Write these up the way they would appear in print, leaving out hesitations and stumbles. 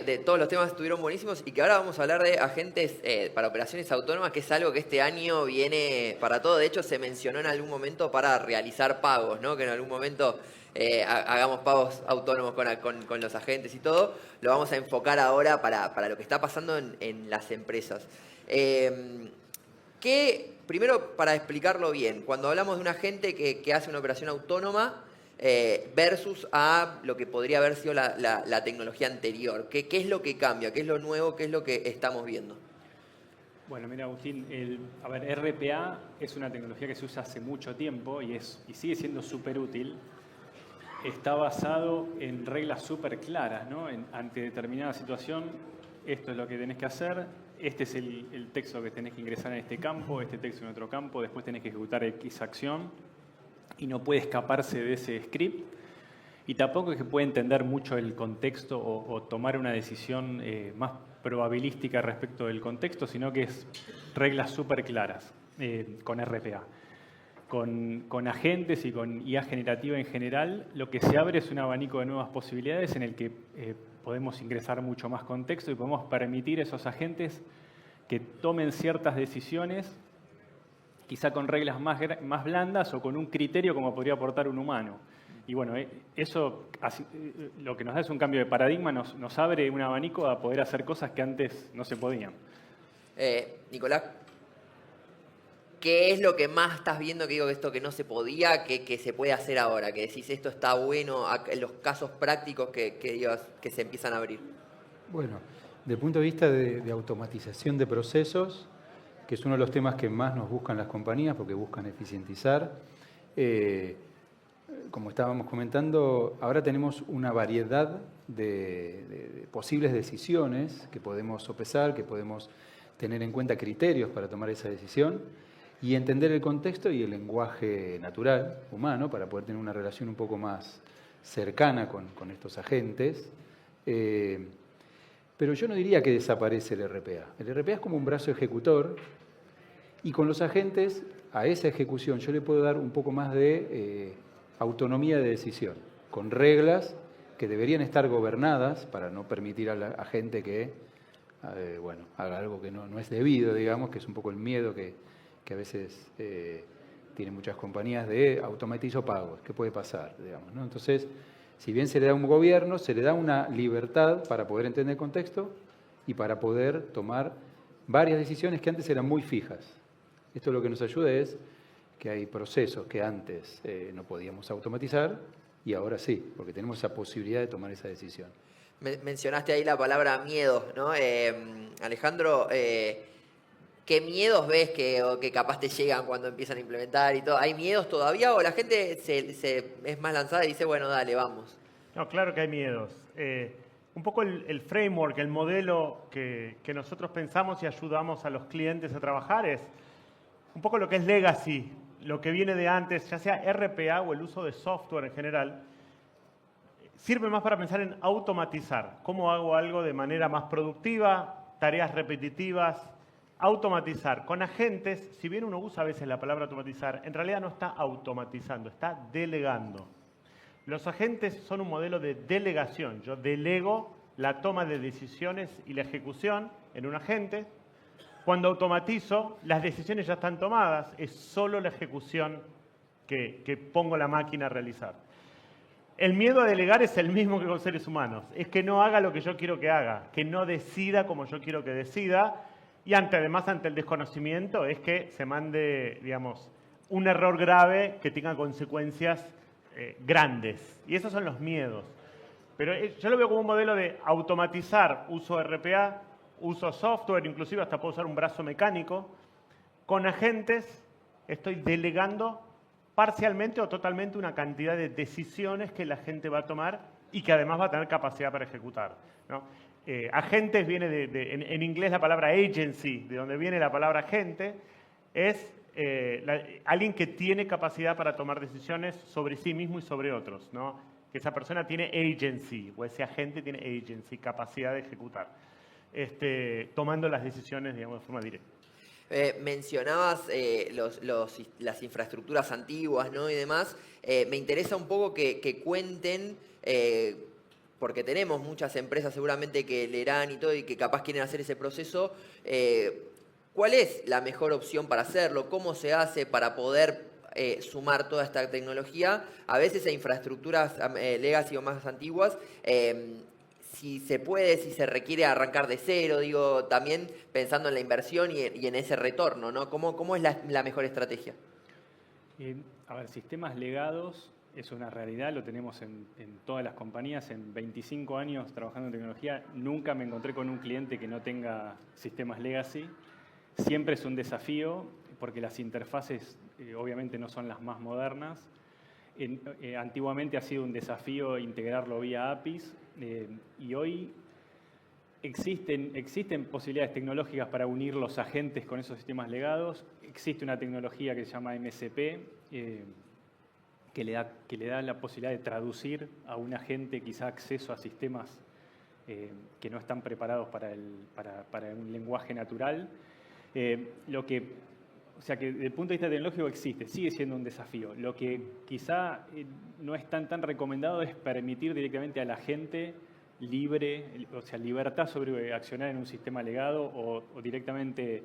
de todos los temas estuvieron buenísimos y que ahora vamos a hablar de agentes para operaciones autónomas, que es algo que este año viene para todo. De hecho, se mencionó en algún momento para realizar pagos, ¿no? Que en algún momento hagamos pagos autónomos con los agentes y todo. Lo vamos a enfocar ahora para lo que está pasando en las empresas. Primero, para explicarlo bien, cuando hablamos de un agente que hace una operación autónoma, versus a lo que podría haber sido la tecnología anterior. ¿Qué es lo que cambia? ¿Qué es lo nuevo? ¿Qué es lo que estamos viendo? Bueno, mira, Agustín, RPA es una tecnología que se usa hace mucho tiempo y sigue siendo súper útil. Está basado en reglas súper claras, ¿no? Ante determinada situación, esto es lo que tenés que hacer, este es el texto que tenés que ingresar en este campo, este texto en otro campo, después tenés que ejecutar X acción. Y no puede escaparse de ese script, y tampoco es que puede entender mucho el contexto o tomar una decisión más probabilística respecto del contexto, sino que es reglas súper claras con RPA. Con agentes y con IA generativa en general, lo que se abre es un abanico de nuevas posibilidades en el que podemos ingresar mucho más contexto y podemos permitir a esos agentes que tomen ciertas decisiones quizá con reglas más blandas o con un criterio como podría aportar un humano. Y bueno, eso lo que nos da es un cambio de paradigma, nos abre un abanico a poder hacer cosas que antes no se podían. Nicolás, ¿qué es lo que más estás viendo que digo esto que no se podía, que se puede hacer ahora? Que decís esto está bueno, los casos prácticos que se empiezan a abrir. Bueno, desde el punto de vista de automatización de procesos, que es uno de los temas que más nos buscan las compañías porque buscan eficientizar. Como estábamos comentando, ahora tenemos una variedad de posibles decisiones que podemos sopesar, que podemos tener en cuenta criterios para tomar esa decisión y entender el contexto y el lenguaje natural, humano, para poder tener una relación un poco más cercana con estos agentes. Pero yo no diría que desaparece el RPA. El RPA es como un brazo ejecutor y con los agentes a esa ejecución yo le puedo dar un poco más de autonomía de decisión, con reglas que deberían estar gobernadas para no permitir al agente que haga algo que no es debido, digamos, que es un poco el miedo que a veces tienen muchas compañías de automatizo pagos. ¿Qué puede pasar? Digamos, ¿no? Entonces, si bien se le da un gobierno, se le da una libertad para poder entender el contexto y para poder tomar varias decisiones que antes eran muy fijas. Esto lo que nos ayuda es que hay procesos que antes no podíamos automatizar y ahora sí, porque tenemos esa posibilidad de tomar esa decisión. Mencionaste ahí la palabra miedo, ¿no? Alejandro, ¿qué miedos ves que capaz te llegan cuando empiezan a implementar y todo? ¿Hay miedos todavía o la gente es más lanzada y dice, bueno, dale, vamos? No, claro que hay miedos. Un poco el framework, el modelo que nosotros pensamos y ayudamos a los clientes a trabajar es un poco lo que es legacy, lo que viene de antes, ya sea RPA o el uso de software en general. Sirve más para pensar en automatizar. ¿Cómo hago algo de manera más productiva? Tareas repetitivas. Automatizar. Con agentes, si bien uno usa a veces la palabra automatizar, en realidad no está automatizando, está delegando. Los agentes son un modelo de delegación. Yo delego la toma de decisiones y la ejecución en un agente. Cuando automatizo, las decisiones ya están tomadas, es solo la ejecución que pongo la máquina a realizar. El miedo a delegar es el mismo que con seres humanos. Es que no haga lo que yo quiero que haga, que no decida como yo quiero que decida. Y además, ante el desconocimiento, es que se mande, digamos, un error grave que tenga consecuencias grandes. Y esos son los miedos. Pero yo lo veo como un modelo de automatizar uso RPA, uso software, inclusive hasta puedo usar un brazo mecánico. Con agentes estoy delegando parcialmente o totalmente una cantidad de decisiones que la gente va a tomar y que además va a tener capacidad para ejecutar, ¿no? Agentes viene en inglés la palabra agency, de donde viene la palabra agente, es alguien que tiene capacidad para tomar decisiones sobre sí mismo y sobre otros, ¿no? Que esa persona tiene agency, o ese agente tiene agency, capacidad de ejecutar, tomando las decisiones, digamos, de forma directa. Mencionabas las infraestructuras antiguas, ¿no? Y demás. Me interesa un poco que cuenten porque tenemos muchas empresas seguramente que leerán y todo y que capaz quieren hacer ese proceso, ¿cuál es la mejor opción para hacerlo? ¿Cómo se hace para poder sumar toda esta tecnología? A veces a infraestructuras legacy o más antiguas, si se puede, si se requiere arrancar de cero, digo, también pensando en la inversión y en ese retorno, ¿no? ¿Cómo es la mejor estrategia? A ver, sistemas legados es una realidad, lo tenemos en todas las compañías. En 25 años trabajando en tecnología, nunca me encontré con un cliente que no tenga sistemas legacy. Siempre es un desafío, porque las interfaces obviamente no son las más modernas. Antiguamente ha sido un desafío integrarlo vía APIs, y hoy existen posibilidades tecnológicas para unir los agentes con esos sistemas legados. Existe una tecnología que se llama MCP, que le da la posibilidad de traducir a un agente quizá acceso a sistemas que no están preparados para un lenguaje natural. O sea que desde el punto de vista tecnológico existe, sigue siendo un desafío. Lo que quizá no es tan recomendado es permitir directamente a la gente libre, o sea, libertad sobre accionar en un sistema legado o directamente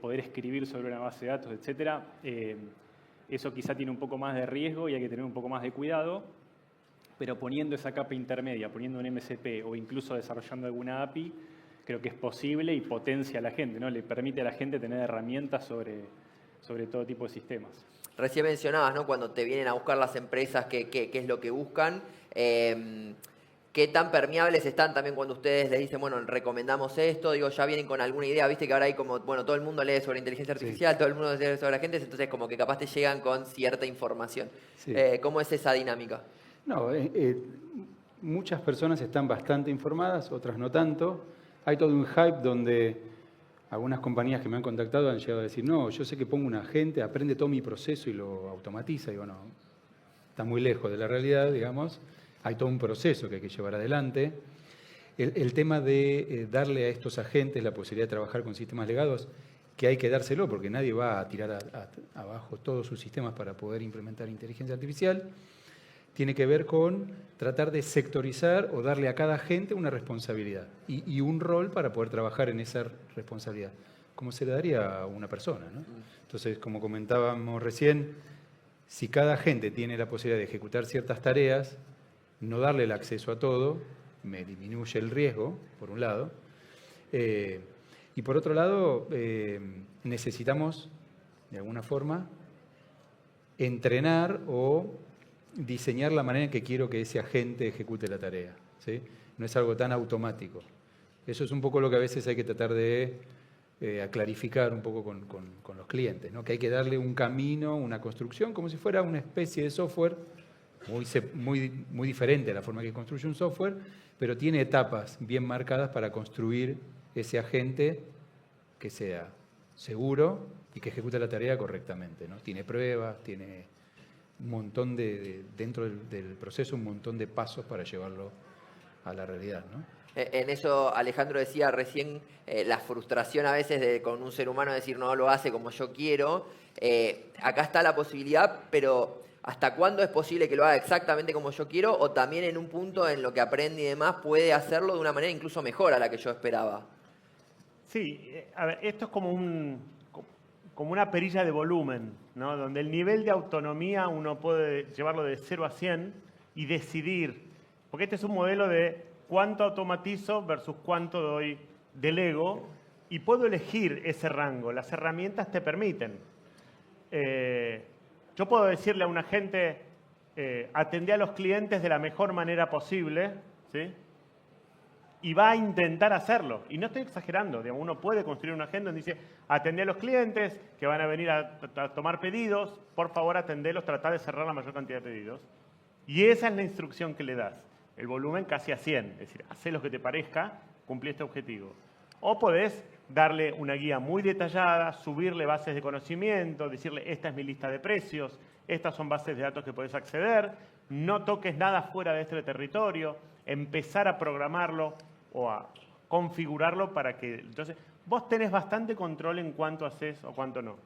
poder escribir sobre una base de datos, etc. Eso quizá tiene un poco más de riesgo y hay que tener un poco más de cuidado, pero poniendo esa capa intermedia, poniendo un MCP o incluso desarrollando alguna API, creo que es posible y potencia a la gente, ¿no? Le permite a la gente tener herramientas sobre todo tipo de sistemas. Recién mencionabas, ¿no? Cuando te vienen a buscar las empresas, qué es lo que buscan. ¿Qué tan permeables están también cuando ustedes les dicen, bueno, recomendamos esto? Digo, ya vienen con alguna idea, viste que ahora hay como, bueno, todo el mundo lee sobre inteligencia artificial, todo el mundo lee sobre agentes, entonces como que capaz te llegan con cierta información. Sí. ¿Cómo es esa dinámica? No, muchas personas están bastante informadas, otras no tanto. Hay todo un hype donde algunas compañías que me han contactado han llegado a decir, no, yo sé que pongo un agente, aprende todo mi proceso y lo automatiza. Y bueno, está muy lejos de la realidad, digamos. Hay todo un proceso que hay que llevar adelante. El tema de darle a estos agentes la posibilidad de trabajar con sistemas legados, que hay que dárselo porque nadie va a tirar abajo todos sus sistemas para poder implementar inteligencia artificial, tiene que ver con tratar de sectorizar o darle a cada agente una responsabilidad y un rol para poder trabajar en esa responsabilidad, como se le daría a una persona, ¿no? Entonces, como comentábamos recién, si cada agente tiene la posibilidad de ejecutar ciertas tareas, no darle el acceso a todo, me disminuye el riesgo, por un lado, y por otro lado, necesitamos, de alguna forma, entrenar o diseñar la manera en que quiero que ese agente ejecute la tarea, ¿sí? No es algo tan automático. Eso es un poco lo que a veces hay que tratar de clarificar un poco con los clientes, ¿no? Que hay que darle un camino, una construcción, como si fuera una especie de software muy diferente a la forma que construye un software, pero tiene etapas bien marcadas para construir ese agente que sea seguro y que ejecute la tarea correctamente, ¿no? Tiene pruebas, tiene un montón dentro del proceso, un montón de pasos para llevarlo a la realidad, ¿no? En eso Alejandro decía recién la frustración a veces con un ser humano decir no lo hace como yo quiero. Acá está la posibilidad, pero ¿hasta cuándo es posible que lo haga exactamente como yo quiero? O también en un punto en lo que aprende y demás puede hacerlo de una manera incluso mejor a la que yo esperaba. Sí, a ver, esto es como una perilla de volumen, ¿no? Donde el nivel de autonomía uno puede llevarlo de 0 a 100 y decidir, porque este es un modelo de cuánto automatizo versus cuánto delego, y puedo elegir ese rango. Las herramientas te permiten. Yo puedo decirle a un agente, atendé a los clientes de la mejor manera posible, ¿sí? Y va a intentar hacerlo. Y no estoy exagerando. Digamos, uno puede construir una agenda donde dice, atendé a los clientes que van a venir a tomar pedidos, por favor atendelos, tratá de cerrar la mayor cantidad de pedidos. Y esa es la instrucción que le das. El volumen casi a 100. Es decir, hacé lo que te parezca, cumplí este objetivo. O podés darle una guía muy detallada, subirle bases de conocimiento, decirle, esta es mi lista de precios, estas son bases de datos que podés acceder, no toques nada fuera de este territorio, empezar a programarlo o a configurarlo para que... Entonces, vos tenés bastante control en cuánto haces o cuánto no.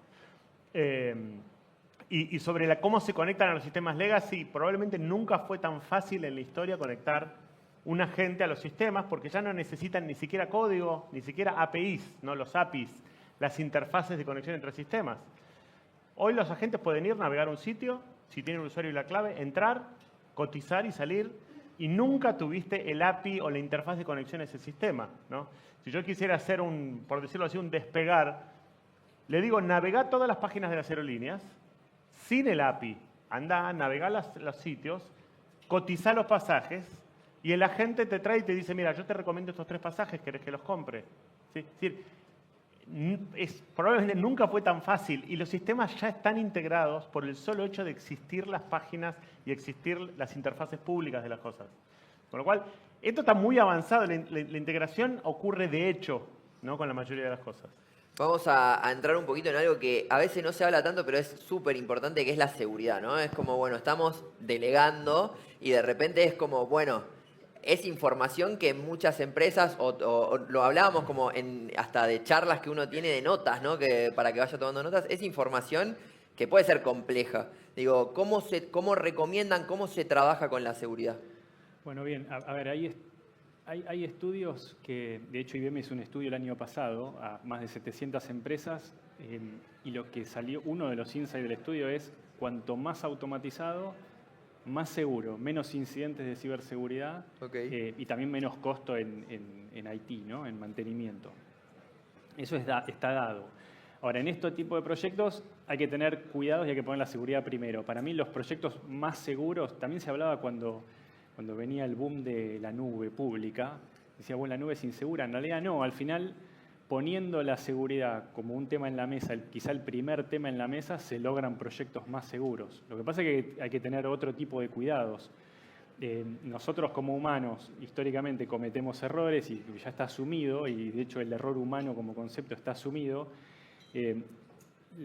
Y sobre cómo se conectan a los sistemas legacy, probablemente nunca fue tan fácil en la historia conectar un agente a los sistemas porque ya no necesitan ni siquiera código, ni siquiera APIs, ¿no? Los APIs, las interfaces de conexión entre sistemas. Hoy los agentes pueden ir, navegar un sitio, si tienen el usuario y la clave, entrar, cotizar y salir, y nunca tuviste el API o la interfaz de conexión a ese sistema, ¿no? Si yo quisiera hacer por decirlo así, un despegar, le digo, navega todas las páginas de las aerolíneas sin el API. Anda, navega los sitios, cotiza los pasajes, y el agente te trae y te dice, mira, yo te recomiendo estos 3 pasajes, ¿querés que los compre? ¿Sí? Es decir, probablemente nunca fue tan fácil y los sistemas ya están integrados por el solo hecho de existir las páginas y existir las interfaces públicas de las cosas. Con lo cual, esto está muy avanzado, la integración ocurre de hecho, ¿no? Con la mayoría de las cosas. Vamos a entrar un poquito en algo que a veces no se habla tanto, pero es súper importante, que es la seguridad, ¿no? Es como, bueno, estamos delegando y de repente es como, bueno, es información que muchas empresas, o lo hablábamos como hasta de charlas que uno tiene de notas, ¿no? Que para que vaya tomando notas, es información que puede ser compleja. Digo, ¿cómo recomiendan, cómo se trabaja con la seguridad? Bueno, bien, a ver, hay estudios que, de hecho IBM hizo un estudio el año pasado a más de 700 empresas y lo que salió, uno de los insights del estudio es cuanto más automatizado, más seguro, menos incidentes de ciberseguridad y también menos costo en IT, ¿no? En mantenimiento. Eso está dado. Ahora, en este tipo de proyectos hay que tener cuidados y hay que poner la seguridad primero. Para mí los proyectos más seguros, también se hablaba cuando venía el boom de la nube pública, decía, bueno, la nube es insegura. En realidad no, al final poniendo la seguridad como un tema en la mesa, quizá el primer tema en la mesa, se logran proyectos más seguros. Lo que pasa es que hay que tener otro tipo de cuidados. Nosotros como humanos, históricamente, cometemos errores y ya está asumido, y de hecho el error humano como concepto está asumido.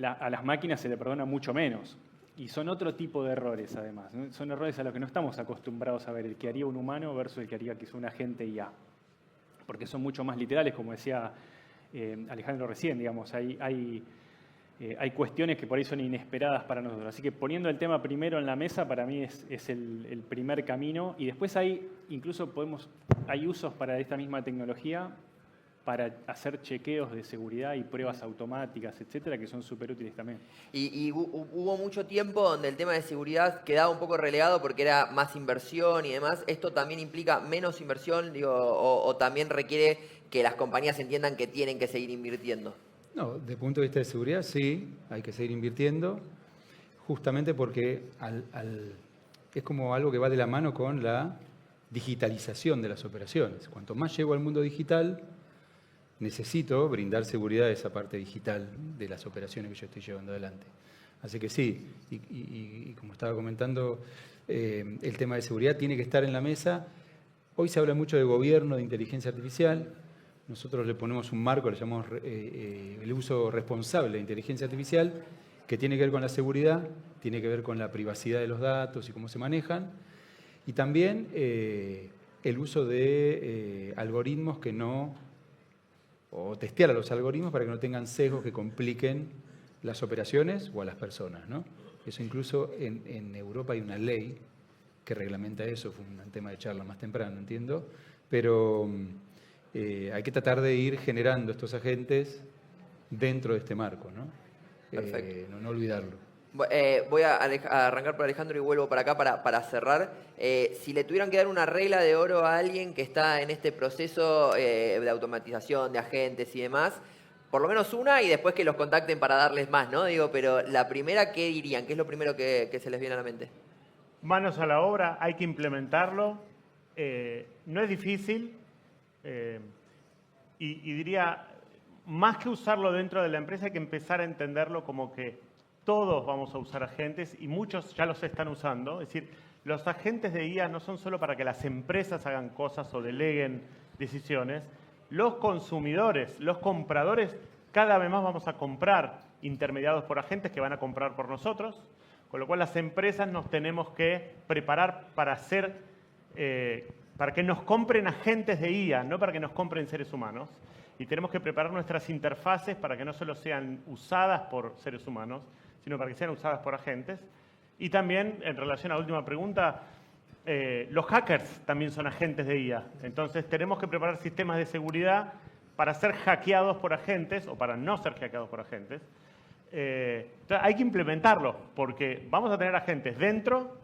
A las máquinas se le perdona mucho menos. Y son otro tipo de errores, además, ¿no? Son errores a los que no estamos acostumbrados a ver, el que haría un humano versus el que haría quizá un agente IA. Porque son mucho más literales, como decía Alejandro recién, digamos, hay cuestiones que por ahí son inesperadas para nosotros. Así que poniendo el tema primero en la mesa, para mí es el primer camino. Y después hay usos para esta misma tecnología para hacer chequeos de seguridad y pruebas automáticas, etcétera, que son súper útiles también. Y hubo mucho tiempo donde el tema de seguridad quedaba un poco relegado porque era más inversión y demás. ¿Esto también implica menos inversión, o también requiere que las compañías entiendan que tienen que seguir invirtiendo? No, desde el punto de vista de seguridad sí, hay que seguir invirtiendo, justamente porque es como algo que va de la mano con la digitalización de las operaciones. Cuanto más llego al mundo digital, necesito brindar seguridad a esa parte digital de las operaciones que yo estoy llevando adelante. Así que sí, y como estaba comentando, el tema de seguridad tiene que estar en la mesa. Hoy se habla mucho de gobierno, de inteligencia artificial. Nosotros le ponemos un marco, le llamamos el uso responsable de inteligencia artificial, que tiene que ver con la seguridad, tiene que ver con la privacidad de los datos y cómo se manejan, y también el uso de algoritmos o testear a los algoritmos para que no tengan sesgos que compliquen las operaciones o a las personas, ¿no? Eso incluso en Europa hay una ley que reglamenta eso, fue un tema de charla más temprano, entiendo, pero hay que tratar de ir generando estos agentes dentro de este marco, ¿no? Perfecto. No olvidarlo. Voy a arrancar por Alejandro y vuelvo para acá para cerrar. Si le tuvieran que dar una regla de oro a alguien que está en este proceso de automatización, de agentes y demás, por lo menos una, y después que los contacten para darles más, ¿no? Digo, pero la primera, ¿qué dirían? ¿Qué es lo primero que se les viene a la mente? Manos a la obra, hay que implementarlo. No es difícil. Y diría, más que usarlo dentro de la empresa, hay que empezar a entenderlo como que todos vamos a usar agentes y muchos ya los están usando. Es decir, los agentes de IA no son solo para que las empresas hagan cosas o deleguen decisiones. Los consumidores, los compradores, cada vez más vamos a comprar intermediados por agentes que van a comprar por nosotros. Con lo cual las empresas nos tenemos que preparar para que nos compren agentes de IA, no para que nos compren seres humanos. Y tenemos que preparar nuestras interfaces para que no solo sean usadas por seres humanos, sino para que sean usadas por agentes. Y también, en relación a la última pregunta, los hackers también son agentes de IA. Entonces tenemos que preparar sistemas de seguridad para ser hackeados por agentes o para no ser hackeados por agentes. Entonces hay que implementarlo porque vamos a tener agentes dentro,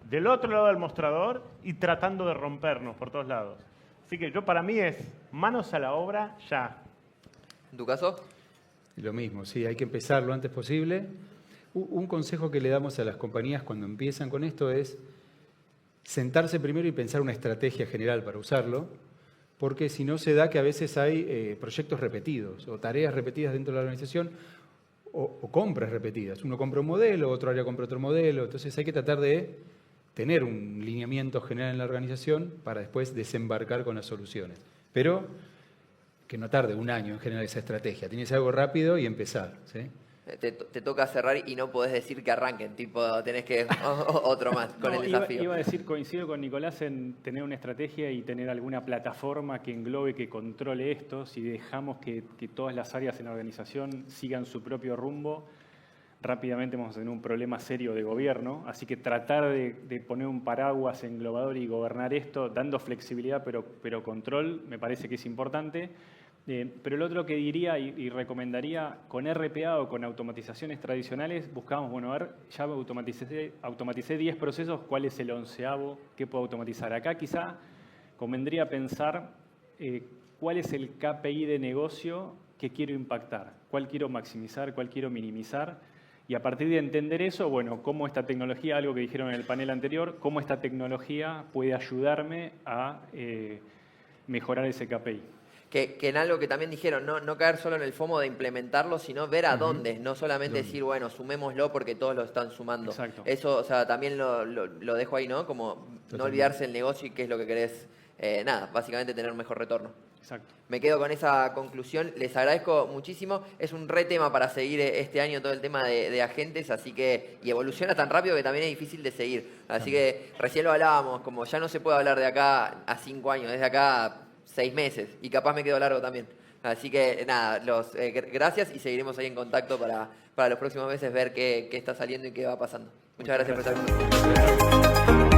del otro lado del mostrador y tratando de rompernos por todos lados. Así que para mí es manos a la obra ya. ¿En tu caso? Lo mismo, sí, hay que empezar lo antes posible. Un consejo que le damos a las compañías cuando empiezan con esto es sentarse primero y pensar una estrategia general para usarlo, porque si no se da que a veces hay proyectos repetidos o tareas repetidas dentro de la organización o compras repetidas. Uno compra un modelo, otro área compra otro modelo, entonces hay que tratar de tener un lineamiento general en la organización para después desembarcar con las soluciones. Pero que no tarde un año en generar esa estrategia, tienes algo rápido y empezar, ¿sí? Te toca cerrar y no podés decir que arranquen, tipo, tenés que otro más con el desafío. Iba a decir, coincido con Nicolás en tener una estrategia y tener alguna plataforma que englobe, que controle esto. Si dejamos que todas las áreas en la organización sigan su propio rumbo, rápidamente vamos a tener un problema serio de gobierno. Así que tratar de poner un paraguas englobador y gobernar esto, dando flexibilidad pero control, me parece que es importante. Pero lo otro que diría y recomendaría, con RPA o con automatizaciones tradicionales, buscamos, bueno, a ver, ya automaticé 10 procesos, ¿cuál es el 11º? ¿Qué puedo automatizar? Acá quizá convendría pensar cuál es el KPI de negocio que quiero impactar, cuál quiero maximizar, cuál quiero minimizar, y a partir de entender eso, bueno, cómo esta tecnología, algo que dijeron en el panel anterior, cómo esta tecnología puede ayudarme a mejorar ese KPI. Que en algo que también dijeron, no caer solo en el FOMO de implementarlo, sino ver a dónde, no solamente decir, bueno, sumémoslo porque todos lo están sumando. Exacto. Eso, o sea, también lo dejo ahí, ¿no? Como Totalmente. no olvidarse el negocio y qué es lo que querés, básicamente tener un mejor retorno. Exacto. Me quedo con esa conclusión, les agradezco muchísimo, es un re tema para seguir este año todo el tema de agentes, así que, y evoluciona tan rápido que también es difícil de seguir, así que recién lo hablábamos, como ya no se puede hablar de acá a 5 años, desde acá a 6 meses, y capaz me quedo largo también. Así que nada, gracias y seguiremos ahí en contacto para los próximos meses ver qué está saliendo y qué va pasando. Muchas gracias por estar con nosotros.